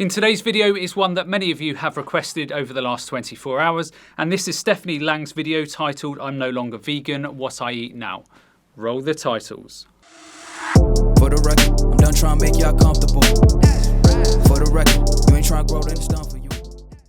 In today's video is one that many of you have requested over the last 24 hours, and this is Stephanie Lange's video titled "I'm no longer vegan, what I eat now." Roll the titles. For the record, I'm done trying to make y'all comfortable. For the record, you ain't trying to grow, then it's done for you.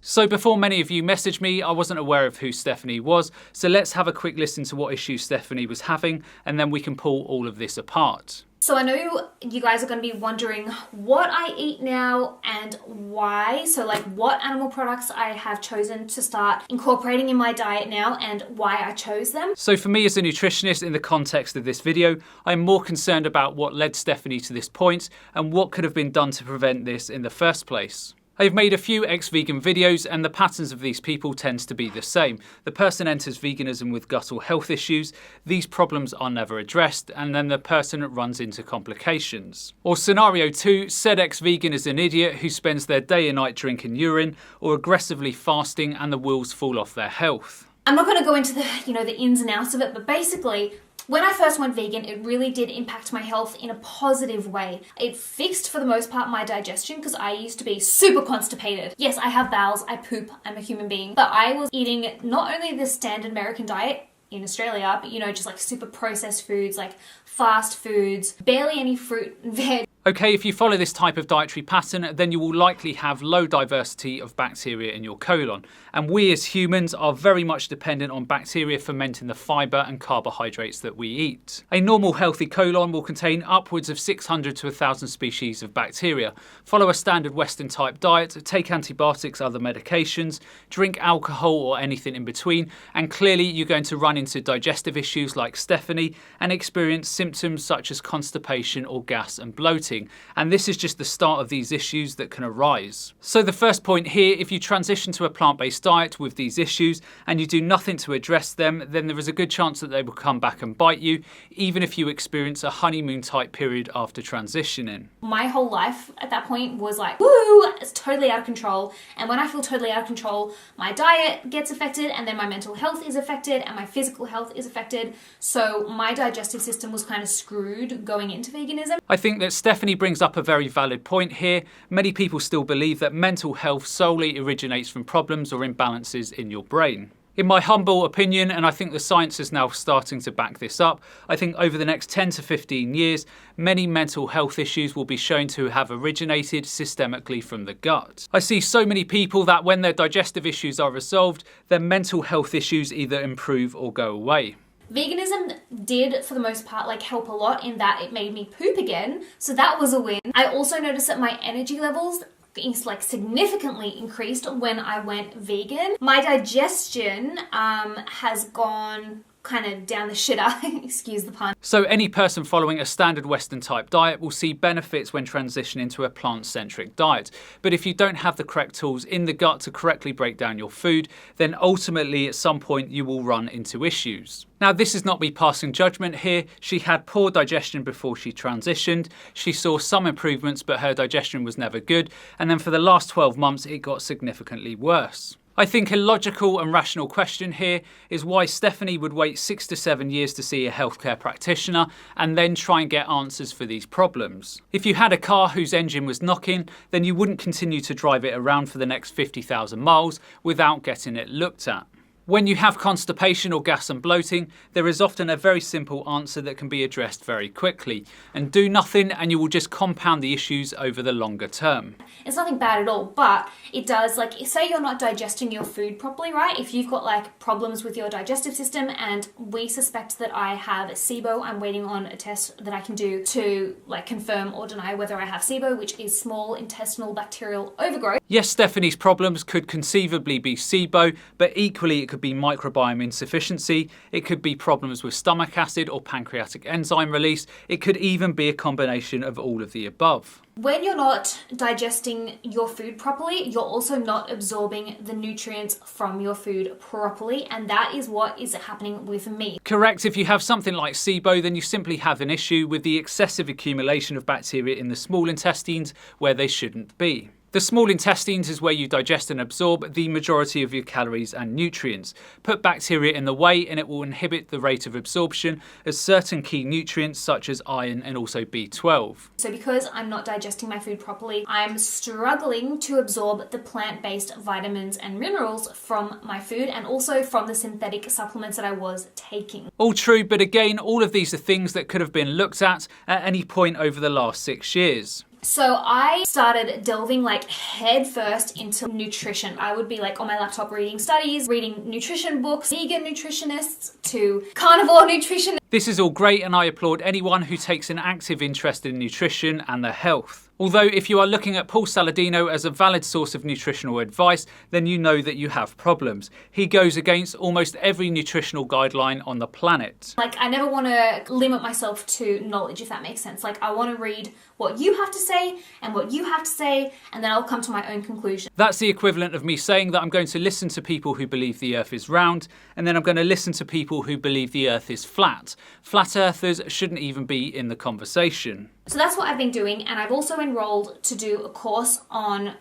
So before many of you messaged me, I wasn't aware of who Stephanie was, so let's have a quick listen to what issues Stephanie was having, and then we can pull all of this apart. So I know you guys are going to be wondering what I eat now and why. So like what animal products I have chosen to start incorporating in my diet now and why I chose them. So for me as a nutritionist in the context of this video, I'm more concerned about what led Stephanie to this point and what could have been done to prevent this in the first place. I've made a few ex-vegan videos and the patterns of these people tends to be the same. The person enters veganism with gut or health issues, these problems are never addressed, and then the person runs into complications. Or scenario 2, said ex-vegan is an idiot who spends their day and night drinking urine or aggressively fasting and the wheels fall off their health. I'm not going to go into the ins and outs of it, but basically, when I first went vegan, it really did impact my health in a positive way. It fixed, for the most part, my digestion because I used to be super constipated. Yes, I have bowels, I poop, I'm a human being, but I was eating not only the standard American diet in Australia, but just like super processed foods, like fast foods, barely any fruit and veg. Okay, if you follow this type of dietary pattern, then you will likely have low diversity of bacteria in your colon. And we as humans are very much dependent on bacteria fermenting the fibre and carbohydrates that we eat. A normal healthy colon will contain upwards of 600 to 1,000 species of bacteria. Follow a standard Western type diet, take antibiotics, other medications, drink alcohol or anything in between, and clearly you're going to run into digestive issues like Stephanie and experience symptoms such as constipation or gas and bloating. And this is just the start of these issues that can arise. So the first point here, if you transition to a plant-based diet with these issues and you do nothing to address them, then there is a good chance that they will come back and bite you, even if you experience a honeymoon type period after transitioning. My whole life at that point was like, woo, it's totally out of control. And when I feel totally out of control, my diet gets affected and then my mental health is affected and my physical health is affected. So my digestive system was kind of screwed going into veganism. I think that Stephanie brings up a very valid point here. Many people still believe that mental health solely originates from problems or imbalances in your brain. In my humble opinion, and I think the science is now starting to back this up, I think over the next 10 to 15 years, many mental health issues will be shown to have originated systemically from the gut. I see so many people that when their digestive issues are resolved, their mental health issues either improve or go away. Veganism did, for the most part, help a lot in that it made me poop again. So that was a win. I also noticed that my energy levels significantly increased when I went vegan. My digestion has gone kind of down the shitter, excuse the pun. So any person following a standard Western type diet will see benefits when transitioning to a plant-centric diet. But if you don't have the correct tools in the gut to correctly break down your food, then ultimately at some point you will run into issues. Now this is not me passing judgment here. She had poor digestion before she transitioned. She saw some improvements, but her digestion was never good. And then for the last 12 months, it got significantly worse. I think a logical and rational question here is why Stephanie would wait 6 to 7 years to see a healthcare practitioner and then try and get answers for these problems. If you had a car whose engine was knocking, then you wouldn't continue to drive it around for the next 50,000 miles without getting it looked at. When you have constipation or gas and bloating, there is often a very simple answer that can be addressed very quickly. And do nothing and you will just compound the issues over the longer term. It's nothing bad at all, but it does, say you're not digesting your food properly, right? If you've got problems with your digestive system and we suspect that I have SIBO, I'm waiting on a test that I can do to confirm or deny whether I have SIBO, which is small intestinal bacterial overgrowth. Yes, Stephanie's problems could conceivably be SIBO, but equally it could be microbiome insufficiency, it could be problems with stomach acid or pancreatic enzyme release, it could even be a combination of all of the above. When you're not digesting your food properly, you're also not absorbing the nutrients from your food properly, and that is what is happening with me. Correct. If you have something like SIBO, then you simply have an issue with the excessive accumulation of bacteria in the small intestines where they shouldn't be. The small intestines is where you digest and absorb the majority of your calories and nutrients. Put bacteria in the way and it will inhibit the rate of absorption of certain key nutrients such as iron and also B12. So because I'm not digesting my food properly, I'm struggling to absorb the plant-based vitamins and minerals from my food and also from the synthetic supplements that I was taking. All true, but again, all of these are things that could have been looked at any point over the last 6 years. So I started delving like head first into nutrition. I would be like on my laptop reading studies, reading nutrition books, vegan nutritionists to carnivore nutrition. This is all great and I applaud anyone who takes an active interest in nutrition and their health. Although if you are looking at Paul Saladino as a valid source of nutritional advice, then you know that you have problems. He goes against almost every nutritional guideline on the planet. Like, I never want to limit myself to knowledge, if that makes sense. Like, I want to read what you have to say and what you have to say, and then I'll come to my own conclusion. That's the equivalent of me saying that I'm going to listen to people who believe the earth is round, and then I'm going to listen to people who believe the earth is flat. Flat earthers shouldn't even be in the conversation. So that's what I've been doing, and I've also enrolled to do a course on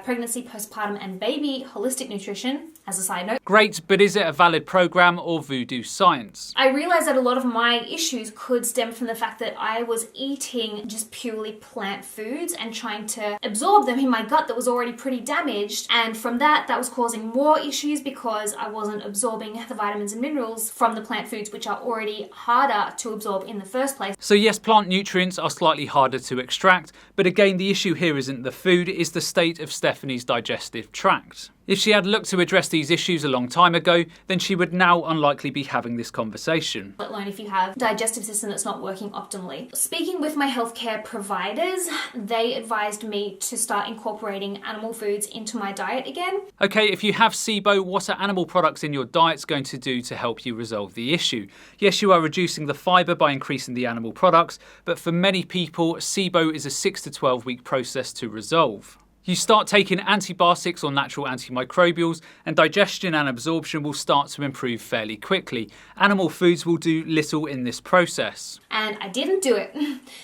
pregnancy, postpartum and baby holistic nutrition, as a side note. Great, but is it a valid program or voodoo science? I realized that a lot of my issues could stem from the fact that I was eating just purely plant foods and trying to absorb them in my gut that was already pretty damaged, and from that was causing more issues because I wasn't absorbing the vitamins and minerals from the plant foods, which are already harder to absorb in the first place. So yes, plant nutrients are slightly harder to extract, but again the issue here isn't the food, it's the state of Stephanie's digestive tract. If she had looked to address these issues a long time ago, then she would now unlikely be having this conversation. Let alone if you have a digestive system that's not working optimally. Speaking with my healthcare providers, they advised me to start incorporating animal foods into my diet again. Okay, if you have SIBO, what are animal products in your diet going to do to help you resolve the issue? Yes, you are reducing the fibre by increasing the animal products, but for many people, SIBO is a 6 to 12 week process to resolve. You start taking antibiotics or natural antimicrobials and digestion and absorption will start to improve fairly quickly. Animal foods will do little in this process. And I didn't do it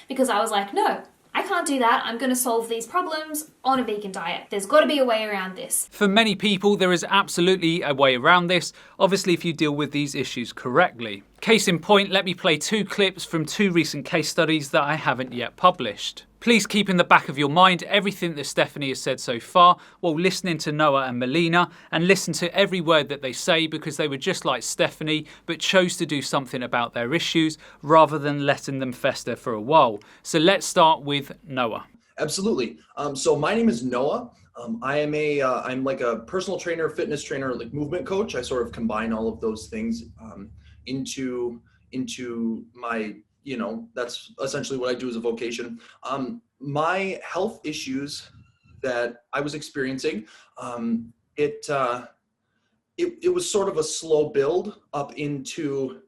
because I was like, no, I can't do that. I'm going to solve these problems on a vegan diet. There's got to be a way around this. For many people, there is absolutely a way around this, obviously if you deal with these issues correctly. Case in point, let me play 2 clips from 2 recent case studies that I haven't yet published. Please keep in the back of your mind everything that Stephanie has said so far while listening to Noah and Melina, and listen to every word that they say because they were just like Stephanie but chose to do something about their issues rather than letting them fester for a while. So let's start with Noah. Absolutely. So my name is Noah. I'm like a personal trainer, fitness trainer, like movement coach. I sort of combine all of those things into my, that's essentially what I do as a vocation. My health issues that I was experiencing, it was sort of a slow build up into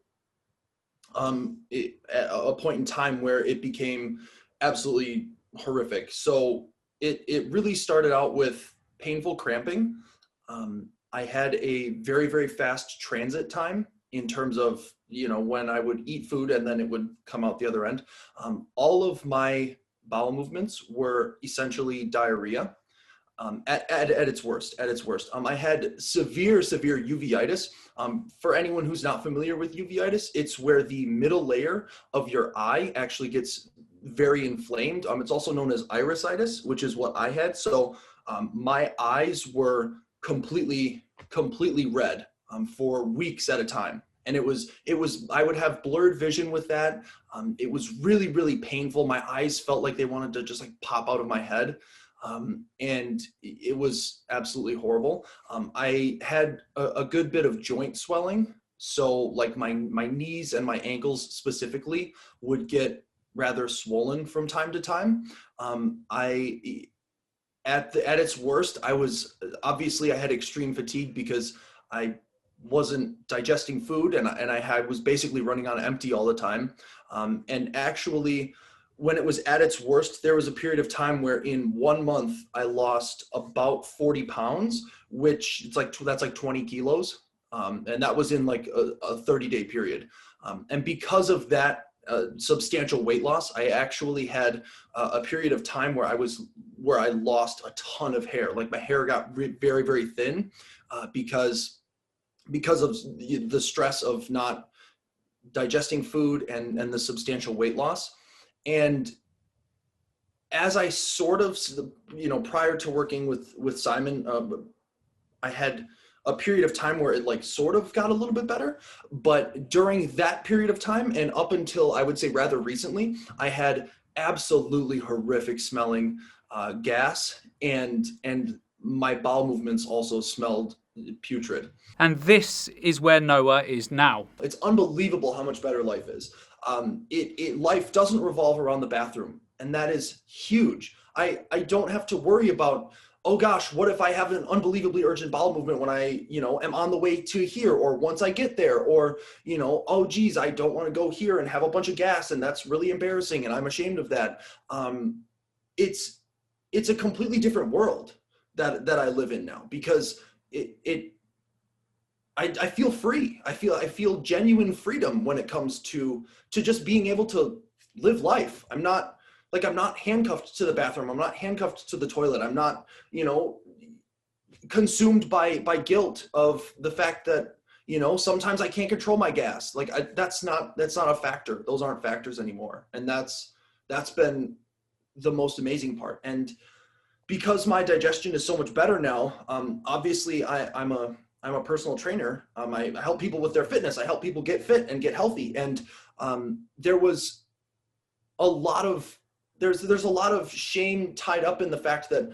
a point in time where it became absolutely horrific. So it really started out with painful cramping. I had a very, very fast transit time in terms of, when I would eat food and then it would come out the other end. All of my bowel movements were essentially diarrhea at its worst. I had severe uveitis. For anyone who's not familiar with uveitis, it's where the middle layer of your eye actually gets very inflamed. It's also known as irisitis, which is what I had. So my eyes were completely red for weeks at a time. And it was, I would have blurred vision with that. It was really, really painful. My eyes felt like they wanted to just like pop out of my head. And it was absolutely horrible. I had a good bit of joint swelling. So like my knees and my ankles specifically would get rather swollen from time to time. At its worst, I had extreme fatigue because I wasn't digesting food and I was basically running on empty all the time. And actually, when it was at its worst, there was a period of time where in 1 month I lost about 40 pounds, which that's like 20 kilos. And that was in like a 30-day period. And because of that substantial weight loss. I actually had a period of time where I lost a ton of hair. Like my hair got very, very thin because of the stress of not digesting food and the substantial weight loss. And as I sort of, prior to working with Simon, I had a period of time where it like sort of got a little bit better. But during that period of time and up until I would say rather recently, I had absolutely horrific smelling gas, and my bowel movements also smelled putrid. And this is where Noah is now. It's unbelievable how much better life is. Life doesn't revolve around the bathroom, and that is huge. I don't have to worry about, oh gosh, what if I have an unbelievably urgent bowel movement when I, am on the way to here, or once I get there, or, oh geez, I don't want to go here and have a bunch of gas, and that's really embarrassing, and I'm ashamed of that. It's a completely different world that I live in now, because I feel free. I feel genuine freedom when it comes to just being able to live life. I'm not handcuffed to the bathroom. I'm not handcuffed to the toilet. I'm not, consumed by guilt of the fact that, sometimes I can't control my gas. That's not a factor. Those aren't factors anymore. And that's been the most amazing part. And because my digestion is so much better now, obviously I'm a personal trainer. I help people with their fitness. I help people get fit and get healthy. And there's a lot of shame tied up in the fact that,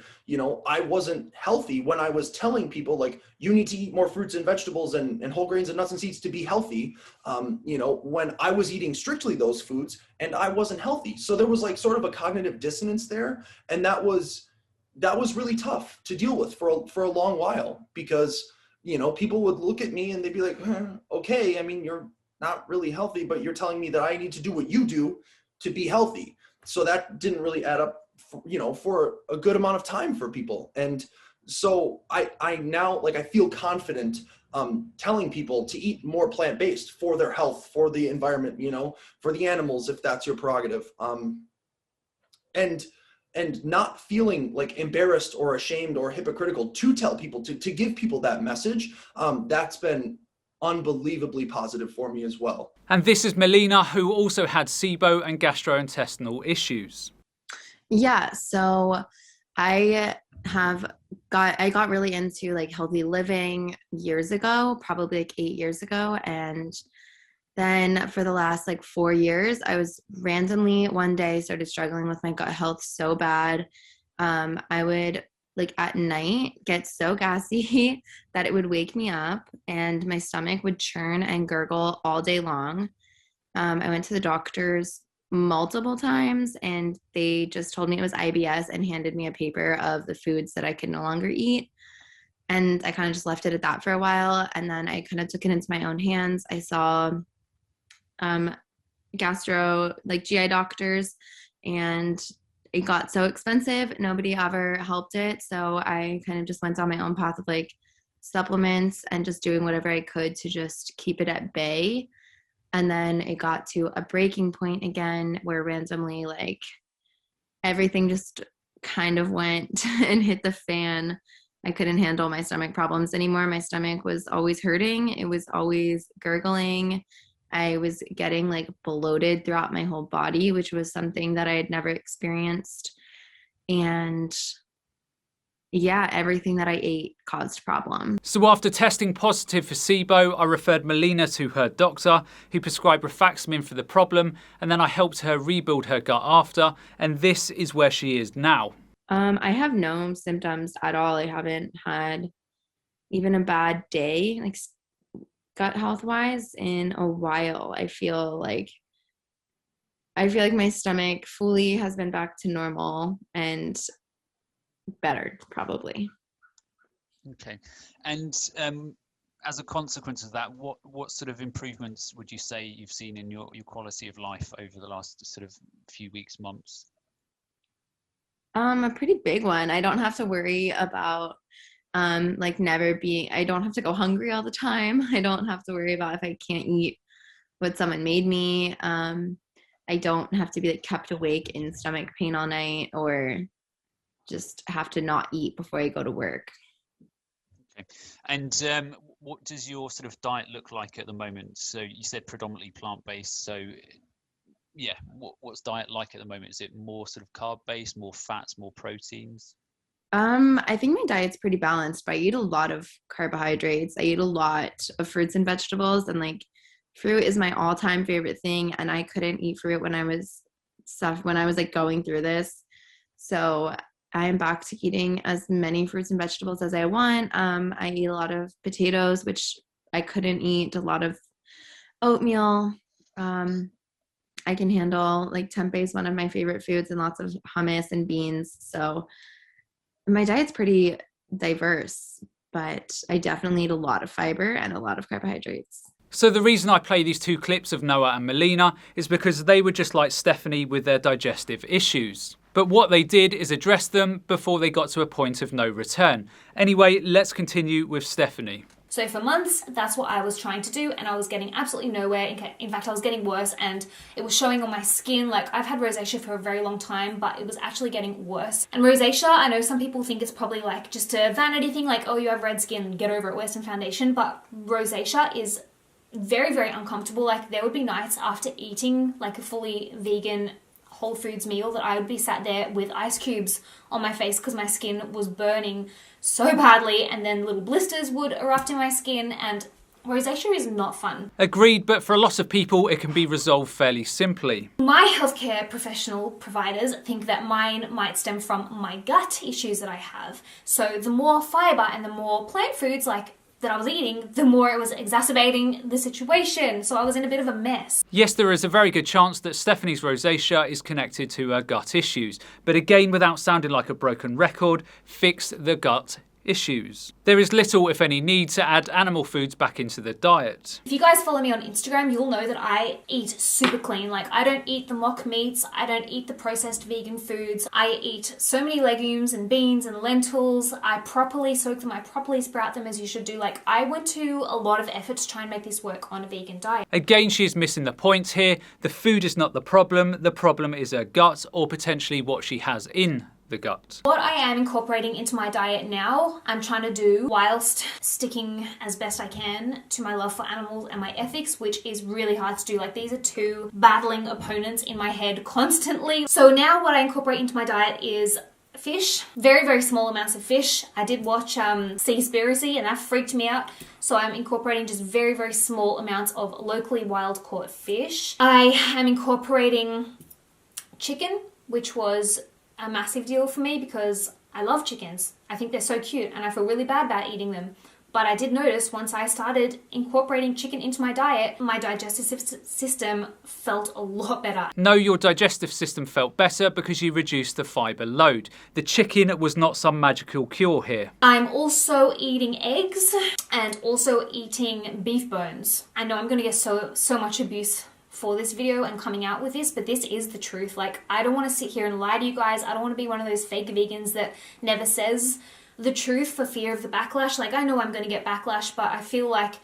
I wasn't healthy when I was telling people like, you need to eat more fruits and vegetables and whole grains and nuts and seeds to be healthy. When I was eating strictly those foods and I wasn't healthy. So there was like sort of a cognitive dissonance there. And that was really tough to deal with for a long while, because people would look at me and they'd be like, okay, I mean, you're not really healthy, but you're telling me that I need to do what you do to be healthy. So that didn't really add up, for a good amount of time for people. And so I now, I feel confident telling people to eat more plant-based for their health, for the environment, for the animals, if that's your prerogative. And not feeling like embarrassed or ashamed or hypocritical to tell people, to give people that message. That's been unbelievably positive for me as well. And this is Melina, who also had SIBO and gastrointestinal issues. Yeah, so I got really into like healthy living years ago, probably like 8 years ago. And then for the last 4 years, I was randomly one day started struggling with my gut health so bad. I would at night get so gassy that it would wake me up and my stomach would churn and gurgle all day long. I went to the doctors multiple times and they just told me it was IBS and handed me a paper of the foods that I could no longer eat. And I kind of just left it at that for a while. And then I kind of took it into my own hands. I saw GI doctors, and it got so expensive. Nobody ever helped it. So I kind of just went on my own path of supplements and just doing whatever I could to just keep it at bay. And then it got to a breaking point again where randomly everything just kind of went and hit the fan. I couldn't handle my stomach problems anymore. My stomach was always hurting. It was always gurgling. I was getting bloated throughout my whole body, which was something that I had never experienced. And yeah, everything that I ate caused problems. So after testing positive for SIBO, I referred Melina to her doctor, who prescribed rifaximin for the problem, and then I helped her rebuild her gut after, and this is where she is now. I have no symptoms at all. I haven't had even a bad day, gut health wise, in a while. I feel like my stomach fully has been back to normal and better, probably. Okay. And as a consequence of that, what sort of improvements would you say you've seen in your quality of life over the last sort of few weeks, months? A pretty big one. I don't have to worry about I don't have to go hungry all the time. I don't have to worry about if I can't eat what someone made me. I don't have to be like kept awake in stomach pain all night or just have to not eat before I go to work. Okay. And what does your sort of diet look like at the moment? So you said predominantly plant-based. So yeah, what's diet like at the moment? Is it more sort of carb-based, more fats, more proteins? I think my diet's pretty balanced, but I eat a lot of carbohydrates. I eat a lot of fruits and vegetables, and like fruit is my all-time favorite thing. And I couldn't eat fruit when I was like going through this. So I am back to eating as many fruits and vegetables as I want. I eat a lot of potatoes, which I couldn't eat, a lot of oatmeal. I can handle like tempeh is one of my favorite foods, and lots of hummus and beans. So my diet's pretty diverse, but I definitely eat a lot of fiber and a lot of carbohydrates. So the reason I play these two clips of Noah and Melina is because they were just like Stephanie with their digestive issues. But what they did is address them before they got to a point of no return. Anyway, let's continue with Stephanie. So for months, that's what I was trying to do, and I was getting absolutely nowhere. In fact, I was getting worse, and it was showing on my skin. Like, I've had rosacea for a very long time, but it was actually getting worse. And rosacea, I know some people think it's probably like just a vanity thing, like, oh, you have red skin, get over it, wear some foundation. But rosacea is very, very uncomfortable. Like, there would be nights after eating like a fully vegan whole foods meal that I would be sat there with ice cubes on my face because my skin was burning so badly, and then little blisters would erupt in my skin, and rosacea is not fun. Agreed, but for a lot of people it can be resolved fairly simply. My healthcare professional providers think that mine might stem from my gut issues that I have. So the more fiber and the more plant foods like that I was eating, the more it was exacerbating the situation. So I was in a bit of a mess. Yes, there is a very good chance that Stephanie's rosacea is connected to her gut issues. But again, without sounding like a broken record, fix the gut issues. There is little, if any, need to add animal foods back into the diet. If you guys follow me on Instagram, you'll know that I eat super clean. Like, I don't eat the mock meats, I don't eat the processed vegan foods. I eat so many legumes and beans and lentils. I properly soak them, I properly sprout them as you should do. Like, I went to a lot of effort to try and make this work on a vegan diet. Again, she is missing the point here. The food is not the problem is her gut, or potentially what she has in the gut. What I am incorporating into my diet now, I'm trying to do whilst sticking as best I can to my love for animals and my ethics, which is really hard to do. Like, these are two battling opponents in my head constantly. So now what I incorporate into my diet is fish, very, very small amounts of fish. I did watch Seaspiracy, and that freaked me out. So I'm incorporating just very, very small amounts of locally wild caught fish. I am incorporating chicken, which was a massive deal for me because I love chickens. I think they're so cute, and I feel really bad about eating them. But I did notice once I started incorporating chicken into my diet, my digestive system felt a lot better. No, your digestive system felt better because you reduced the fibre load. The chicken was not some magical cure here. I'm also eating eggs and also eating beef bones. I know I'm going to get so much abuse for this video and coming out with this, but this is the truth. Like, I don't want to sit here and lie to you guys. I don't want to be one of those fake vegans that never says the truth for fear of the backlash. Like, I know I'm going to get backlash, but I feel like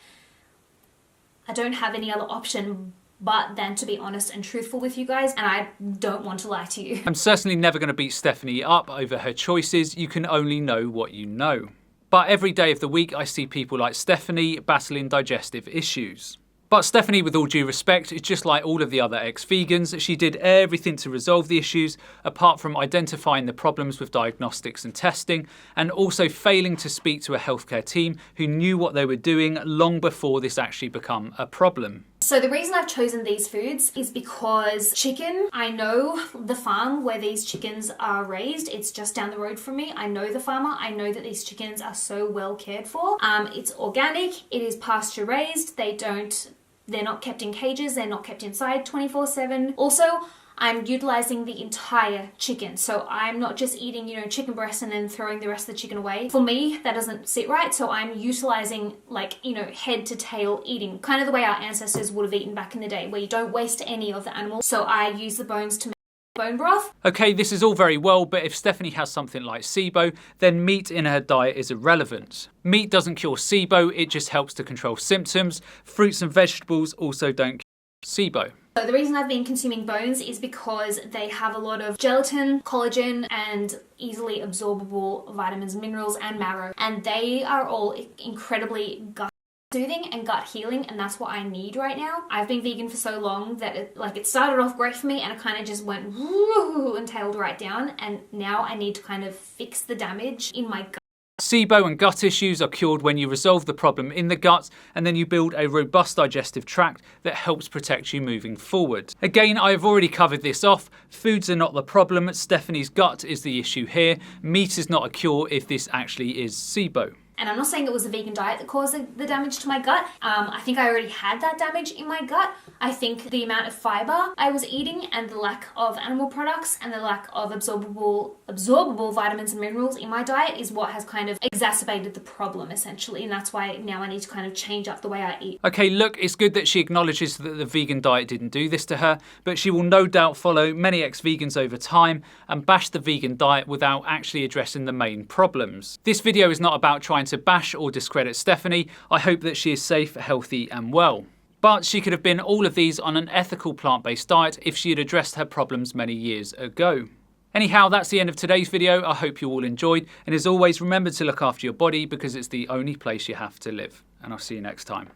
I don't have any other option but than to be honest and truthful with you guys, and I don't want to lie to you. I'm certainly never going to beat Stephanie up over her choices. You can only know what you know. But every day of the week I see people like Stephanie battling digestive issues. But Stephanie, with all due respect, is just like all of the other ex-vegans. She did everything to resolve the issues, apart from identifying the problems with diagnostics and testing, and also failing to speak to a healthcare team who knew what they were doing long before this actually became a problem. So the reason I've chosen these foods is because chicken, I know the farm where these chickens are raised. It's just down the road from me. I know the farmer. I know that these chickens are so well cared for. It's organic. It is pasture raised. They're not kept in cages. They're not kept inside 24/7. Also, I'm utilizing the entire chicken. So I'm not just eating, chicken breast and then throwing the rest of the chicken away. For me, that doesn't sit right. So I'm utilizing head to tail eating, kind of the way our ancestors would have eaten back in the day, where you don't waste any of the animal. So I use the bones to make bone broth. Okay, this is all very well, but if Stephanie has something like SIBO, then meat in her diet is irrelevant. Meat doesn't cure SIBO, it just helps to control symptoms. Fruits and vegetables also don't cure SIBO. So the reason I've been consuming bones is because they have a lot of gelatin, collagen, and easily absorbable vitamins, minerals, and marrow. And they are all incredibly gut soothing and gut healing, and that's what I need right now. I've been vegan for so long that it started off great for me, and it kind of just went woo and tailed right down, and now I need to kind of fix the damage in my gut. SIBO and gut issues are cured when you resolve the problem in the gut and then you build a robust digestive tract that helps protect you moving forward. Again, I have already covered this off. Foods are not the problem. Stephanie's gut is the issue here. Meat is not a cure if this actually is SIBO. And I'm not saying it was a vegan diet that caused the damage to my gut. I think I already had that damage in my gut. I think the amount of fiber I was eating and the lack of animal products and the lack of absorbable vitamins and minerals in my diet is what has kind of exacerbated the problem, essentially. And that's why now I need to kind of change up the way I eat. Okay, look, it's good that she acknowledges that the vegan diet didn't do this to her, but she will no doubt follow many ex-vegans over time and bash the vegan diet without actually addressing the main problems. This video is not about trying to bash or discredit Stephanie. I hope that she is safe, healthy and well. But she could have been all of these on an ethical plant-based diet if she had addressed her problems many years ago. Anyhow, that's the end of today's video. I hope you all enjoyed, and as always, remember to look after your body because it's the only place you have to live. And I'll see you next time.